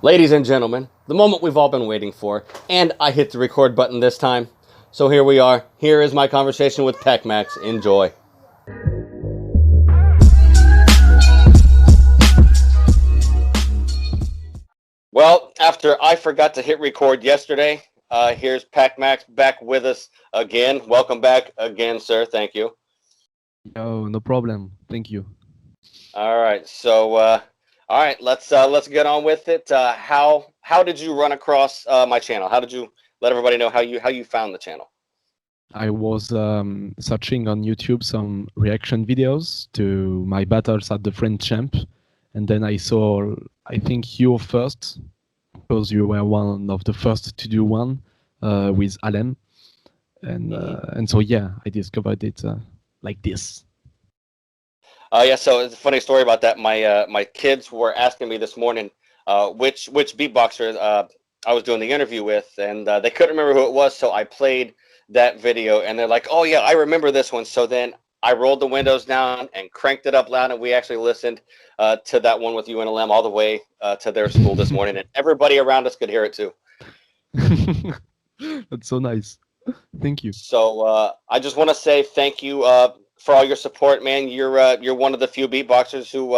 Ladies and gentlemen, the moment we've all been waiting for, and I hit the record button this time. So here we are. Here is my conversation with PacMAX. Enjoy. Well, after I forgot to hit record yesterday, here's PacMAX back with us again. Welcome back again, sir. Thank you. Oh, no problem. Thank you. All right. All right. Let's get on with it. How did you run across my channel? How did you let everybody know how you found the channel? I was searching on YouTube some reaction videos to my battles at the French Champ, and then I saw, I think you first, because you were one of the first to do one with Alem, and so yeah, I discovered it like this. Yeah, so it's a funny story about that. My kids were asking me this morning which beatboxer I was doing the interview with, and they couldn't remember who it was. So I played that video, and they're like, "Oh yeah, I remember this one." So then I rolled the windows down and cranked it up loud, and we actually listened to that one with UNLM all the way to their school this morning, and everybody around us could hear it too. That's so nice. Thank you. So I just want to say thank you for all your support, man. You're one of the few beatboxers who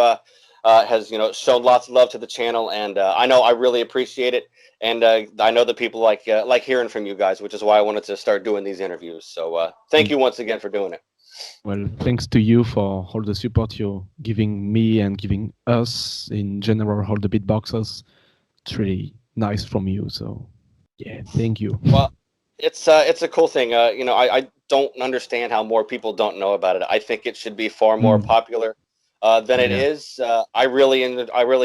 has shown lots of love to the channel, and I know I really appreciate it. And I know that people like hearing from you guys, which is why I wanted to start doing these interviews. So thank you once again for doing it. Well, thanks to you for all the support you're giving me and giving us in general, all the beatboxers. It's really nice from you. So, yeah, thank you. Well, it's a cool thing. I don't understand how more people don't know about it. I think it should be far more popular than it Yeah. is. I really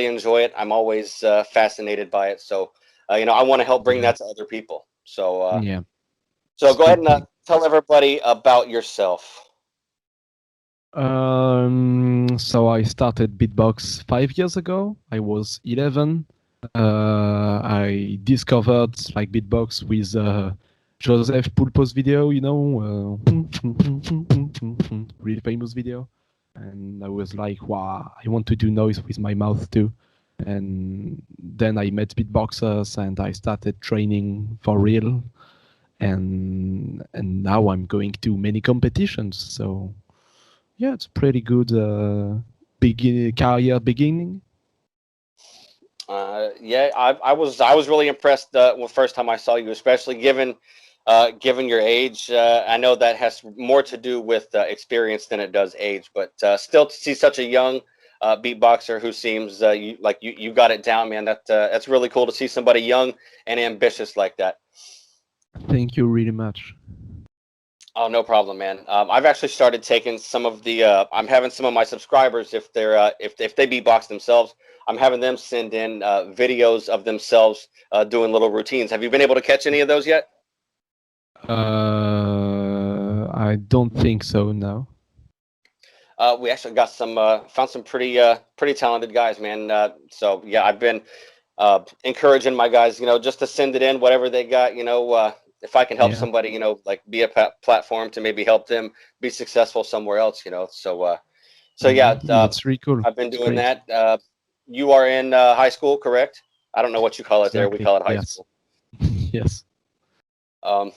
enjoy it. I'm always fascinated by it. So, I want to help bring that to other people. So, Yeah. go ahead and tell everybody about yourself. So I started beatbox 5 years ago. I was 11. I discovered like beatbox with Joseph Pulpo's video, really famous video. And I was like, wow, I want to do noise with my mouth too. And then I met beatboxers and I started training for real. And now I'm going to many competitions. So yeah, it's pretty good career beginning. Yeah, I was really impressed the first time I saw you, especially given your age. I know that has more to do with experience than it does age, but still to see such a young beatboxer who seems you got it down, man. That's really cool to see somebody young and ambitious like that. Thank you really much. Oh, no problem, man. I've actually started taking some of the. I'm having some of my subscribers, if they're if they beatbox themselves, I'm having them send in videos of themselves doing little routines. Have you been able to catch any of those yet? I don't think so, no. We actually got found some pretty talented guys, man. So yeah, I've been encouraging my guys, just to send it in, whatever they got, if I can help somebody, like be a platform to maybe help them be successful somewhere else, So yeah, That's really cool. I've been It's doing great. that. You are in high school, correct? I don't know what you call it there. We Exactly. call it high Yes. school. Yes. Um,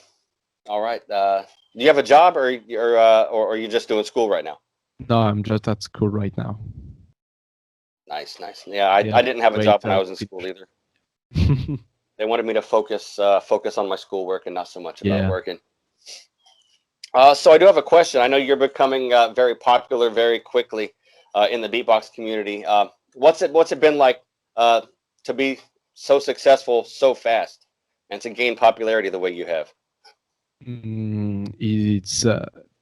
all right. Do you have a job, or are you just doing school right now? No, I'm just at school right now. Nice. Yeah, I didn't have a job when I was in school either. They wanted me to focus on my schoolwork and not so much about working. So I do have a question. I know you're becoming very popular very quickly in the beatbox community. What's it been like to be so successful so fast and to gain popularity the way you have? It's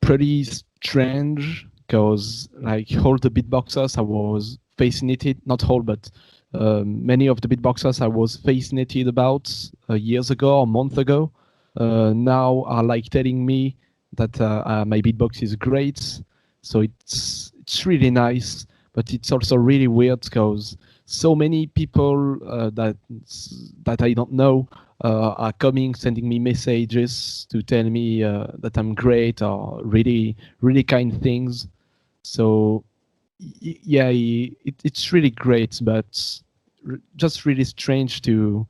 pretty strange because like all the beatboxers I was fascinated, not all, but many of the beatboxers I was fascinated about years ago or month ago now are like telling me that my beatbox is great. So it's really nice, but it's also really weird because so many people that I don't know are coming, sending me messages to tell me that I'm great or really, really kind things. So yeah, it's really great, but just really strange to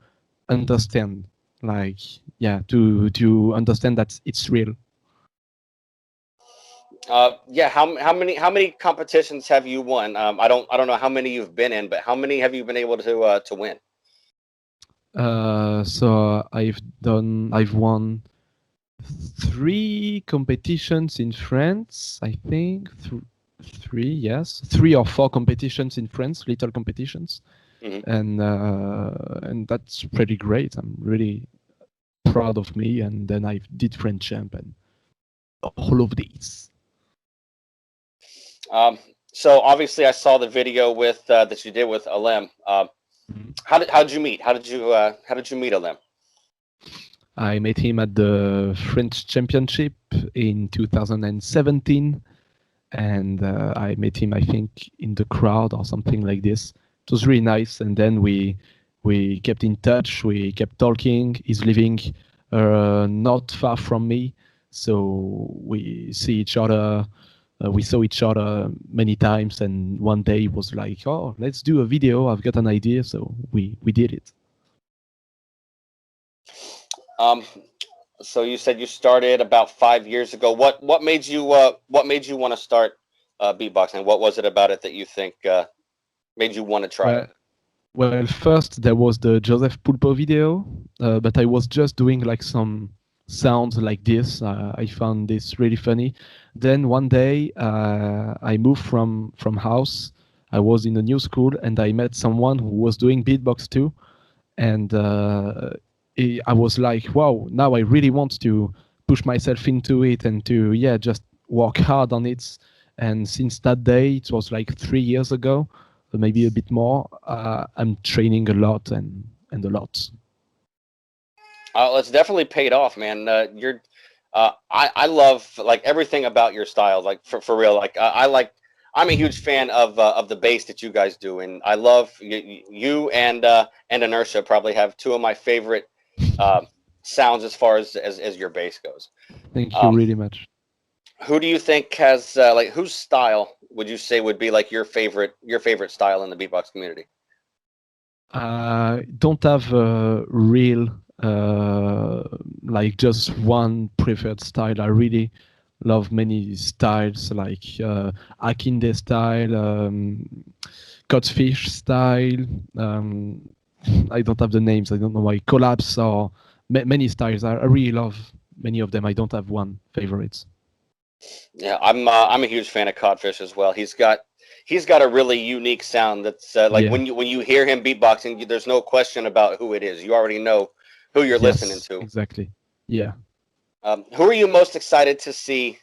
understand. Like, yeah, to understand that it's real. Yeah. How many competitions have you won? I don't know how many you've been in, but how many have you been able to win? So I've won 3 competitions in France, I think. Three, yes, 3 or 4 competitions in France, little competitions, Hmm. and that's pretty great. I'm really proud of me. And then I did French champ and all of these. So obviously, I saw the video with that you did with Alem. How did you meet? How did you meet Alem? I met him at the French Championship in 2017, and I met him, I think, in the crowd or something like this. It was really nice, and then we kept in touch. We kept talking. He's living not far from me, so we see each other. We saw each other many times, and one day he was like, "Oh, let's do a video. I've got an idea." So we did it. Um, so you said you started about 5 years ago. What made you want to start beatboxing? What was it about it that you think made you want to try it? Well, well, first there was the Joseph Pulpo video, but I was just doing like some sounds like this. I found this really funny. Then one day I moved from house. I was in a new school and I met someone who was doing beatbox too, and I was like, wow, now I really want to push myself into it and to just work hard on it. And since that day, it was like 3 years ago, maybe a bit more. I'm training a lot and a lot. It's definitely paid off, man. I love like everything about your style, like for real. Like I'm a huge fan of the bass that you guys do, and I love you and Inertia probably have two of my favorite sounds as far as your bass goes. Thank you Um, really much. who do you think has like whose style would you say would be like your favorite style in the beatbox community? Don't have a real like just one preferred style. I really love many styles like Akinde style, Codfish style. Um, I don't have the names. I don't know why. Collapse or many styles. I really love many of them. I don't have one favorite. Yeah, I'm a huge fan of Codfish as well. He's got a really unique sound that's like Yeah. when you hear him beatboxing, there's no question about who it is. You already know who you're listening Yes. to. Exactly. Yeah. Who are you most excited to see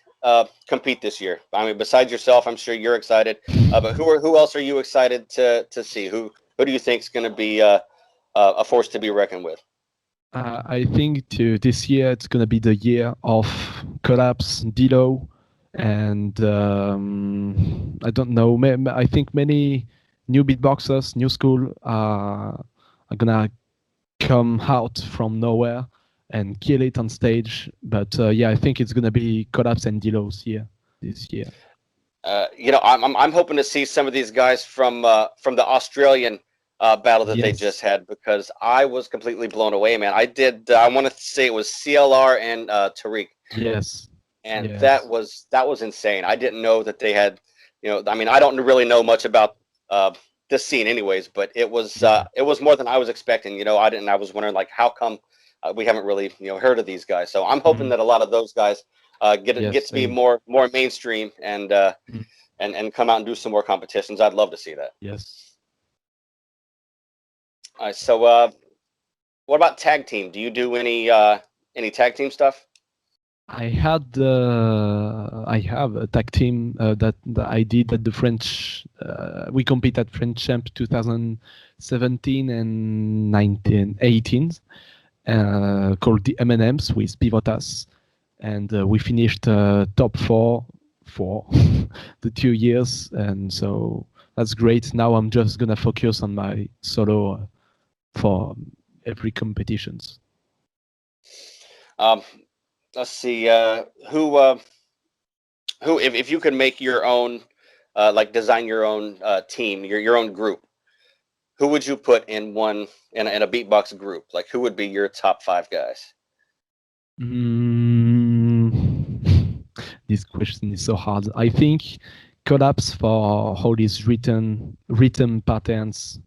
compete this year? I mean, besides yourself, I'm sure you're excited. But who else are you excited to see? Who do you think is going to be a force to be reckoned with? I think this year it's going to be the year of Collapse, Dilo, and I don't know. I think many new beatboxers, new school, are gonna come out from nowhere and kill it on stage. But yeah, I think it's gonna be Collapse and Dilos here this year. I'm hoping to see some of these guys from the Australian battle that they just Yes. had because I was completely blown away, man. I want to say it was CLR and Tariq, Yes. and that Yes. was insane. I didn't know that they had, I mean, I don't really know much about this scene, anyways, but Yeah. it was more than I was expecting. I was wondering like how come we haven't really heard of these guys. So I'm hoping Mhm. that a lot of those guys get Yes. to be Same. more mainstream Mhm. and come out and do some more competitions. I'd love to see that. Yes. All right, so what about tag team? Do you do any tag team stuff? I have a tag team that I did at the French. We compete at French Champ 2017 and 19, 18, called the M&Ms with Pivotas, and we finished top four for the 2 years, and so that's great. Now I'm just gonna focus on my solo for every competitions. Um, let's see. Who if you could make your own, like design your own team, your own group. who would you put in a beatbox group? Like, who would be your top 5 guys? This question is so hard. I think Collapse for all these rhythm patterns,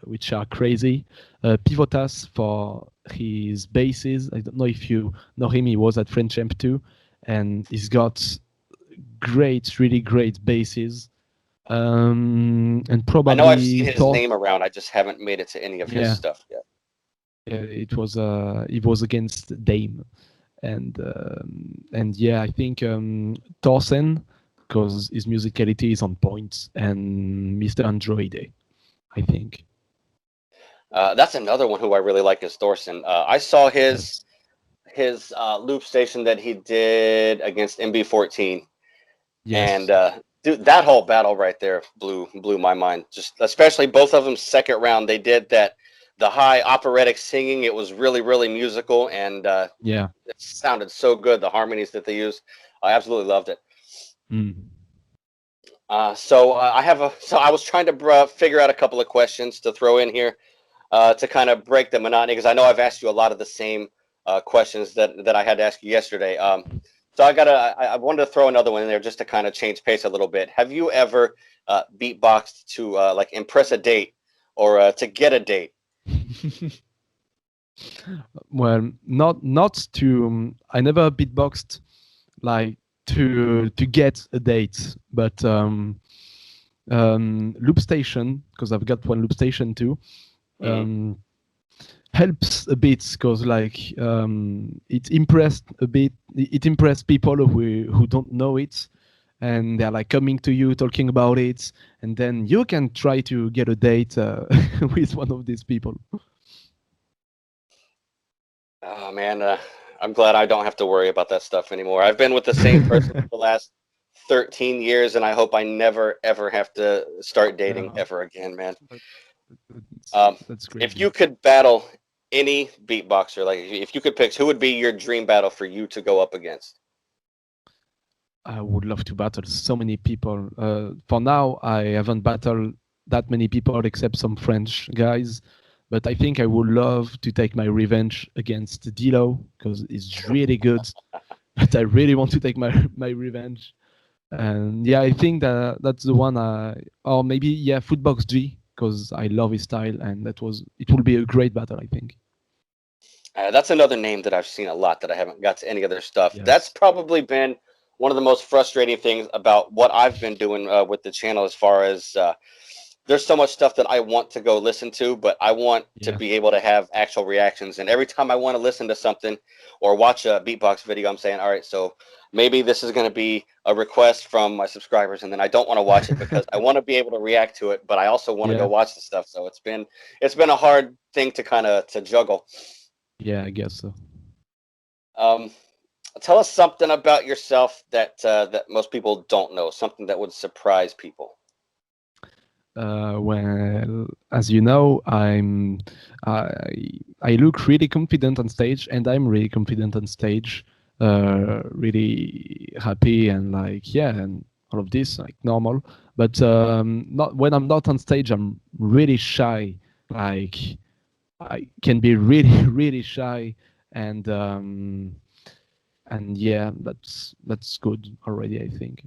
which are crazy. Pivotas for his basses. I don't know if you know him. He was at French Amp too, and he's got really great basses. And probably I know I've seen his name around. I just haven't made it to any of his stuff yet. Yeah, it was against Dame, and yeah, I think Thorsen, because his musicality is on point, and Mr. Androide, I think. That's another one who I really like is Thorsen. I saw his loop station that he did against MB14. Yes. And dude, that whole battle right there blew my mind. Just especially both of them second round. They did the high operatic singing. It was really musical, and yeah, it sounded so good. The harmonies that they used, I absolutely loved it. So I was trying to figure out a couple of questions to throw in here to kind of break the monotony, because I know I've asked you a lot of the same questions that I had to ask you yesterday. So I wanted to throw another one in there just to kind of change pace a little bit. Have you ever beatboxed to like impress a date or to get a date? Well, not to. I never beatboxed like to get a date, but loop station, because I've got one loop station too. Helps a bit, because like it impressed people who don't know it, and they're like coming to you talking about it, and then you can try to get a date with one of these people. Oh man, I'm glad I don't have to worry about that stuff anymore. I've been with the same person for the last 13 years, and I hope I never ever have to start dating ever again, man. That's great. If you could battle any beatboxer, like if you could pick, who would be your dream battle for you to go up against? I would love to battle so many people. For now, I haven't battled that many people except some French guys. But I think I would love to take my revenge against Dilo, because it's really good. But I really want to take my revenge. And yeah, I think that's the one. Or maybe Footbox G, because I love his style, and it will be a great battle, I think. That's another name that I've seen a lot that I haven't got to any of their stuff. Yes. That's probably been one of the most frustrating things about what I've been doing with the channel, as far as there's so much stuff that I want to go listen to, but I want to be able to have actual reactions. And every time I want to listen to something or watch a beatbox video, I'm saying, all right, so maybe this is going to be a request from my subscribers, and then I don't want to watch it because I want to be able to react to it, but I also want to go watch the stuff. So it's been a hard thing to kind of juggle. Yeah, I guess so. Tell us something about yourself that that most people don't know, something that would surprise people. Well, as you know, I look really confident on stage, and I'm really confident on stage. Really happy and and all of this like normal. But not when I'm not on stage, I'm really shy. Like I can be really shy, and yeah, that's good already, I think.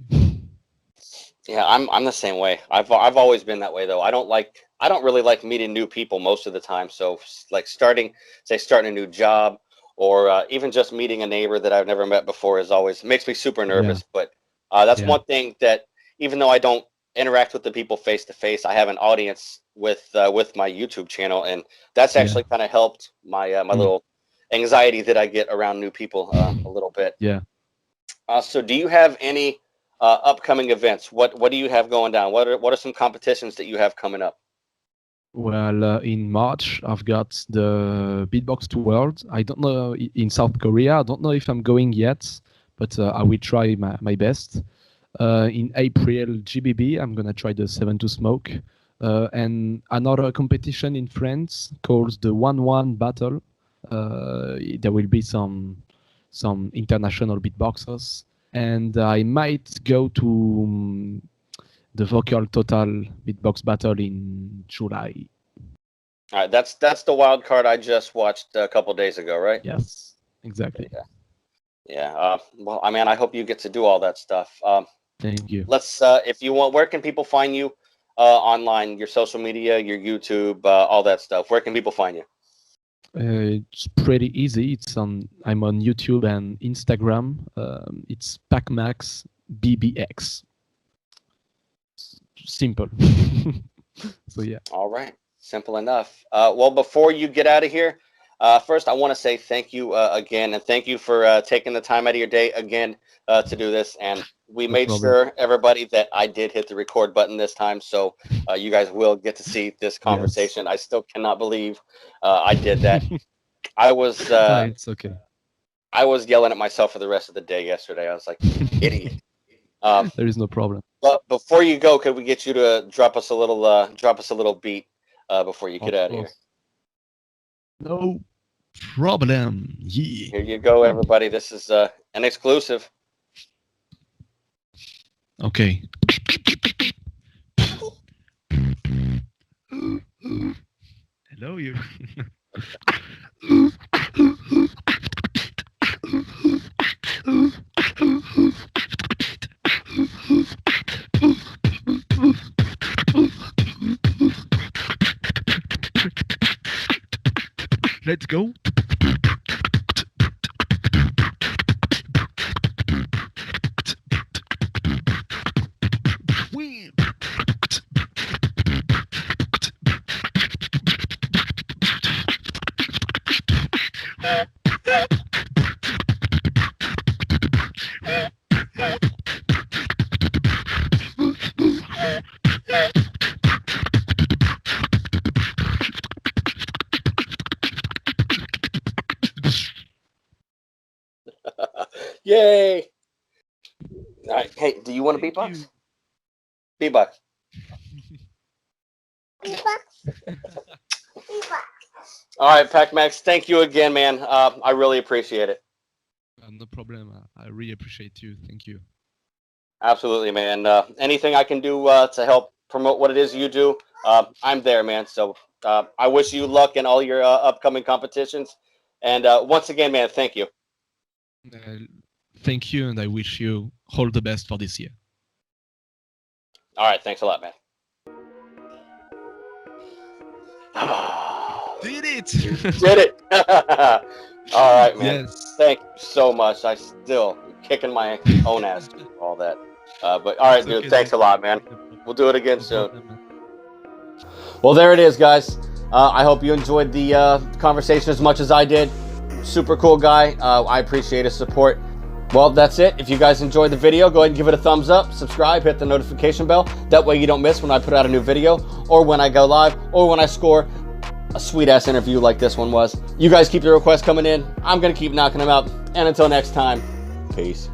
Yeah, I'm the same way. I've always been that way though. I don't really like meeting new people most of the time. So like starting a new job, or even just meeting a neighbor that I've never met before makes me super nervous. But that's one thing that, even though I don't interact with the people face to face, I have an audience with my YouTube channel, and that's actually kind of helped my my little anxiety that I get around new people a little bit. Yeah. So do you have any upcoming events? What do you have going down? What are some competitions that you have coming up? Well, in March, I've got the Beatbox 2 World. I don't know, in South Korea. I don't know if I'm going yet, but I will try my best. In April, GBB, I'm going to try the 7 to Smoke. And another competition in France called the 1-1 Battle. There will be some international beatboxers. And I might go to the Vocal Total Beatbox Battle in July. All right, that's the wild card I just watched a couple days ago, right? Yes, exactly. Yeah. Well, I mean, I hope you get to do all that stuff. Thank you. Let's, if you want, where can people find you online? Your social media, your YouTube, all that stuff. Where can people find you? It's pretty easy. I'm on YouTube and Instagram. It's PacMAX BBX. Simple. So yeah. All right, simple enough. Well, before you get out of here, first I want to say thank you again, and thank you for taking the time out of your day again to do this. And we made sure, everybody, that I did hit the record button this time, so you guys will get to see this conversation. Yes. I still cannot believe I did that. I was it's okay. I was yelling at myself for the rest of the day yesterday. I was like, idiot. There is no problem. But before you go, could we get you to drop us a little beat before you get out of here? No problem. Yeah. Here you go, everybody. This is an exclusive. Okay. Hello, you. Let's go. Yay! All right. Hey, do you want to beatbox? Beatbox. All right, PacMAX. Thank you again, man. I really appreciate it. No problem. I really appreciate you. Thank you. Absolutely, man. Anything I can do to help promote what it is you do, I'm there, man. So I wish you luck in all your upcoming competitions. And once again, man, thank you. Thank you, and I wish you all the best for this year. All right, thanks a lot, man. Did it! Did it! All right, man. Yes. Thank you so much. I still am kicking my own ass for all that. But all right, dude. Okay, thanks a lot, man. We'll do it again soon. Well, there it is, guys. I hope you enjoyed the conversation as much as I did. Super cool guy. I appreciate his support. Well, that's it. If you guys enjoyed the video, go ahead and give it a thumbs up, subscribe, hit the notification bell. That way you don't miss when I put out a new video, or when I go live, or when I score a sweet-ass interview like this one was. You guys keep the requests coming in. I'm going to keep knocking them out. And until next time, peace.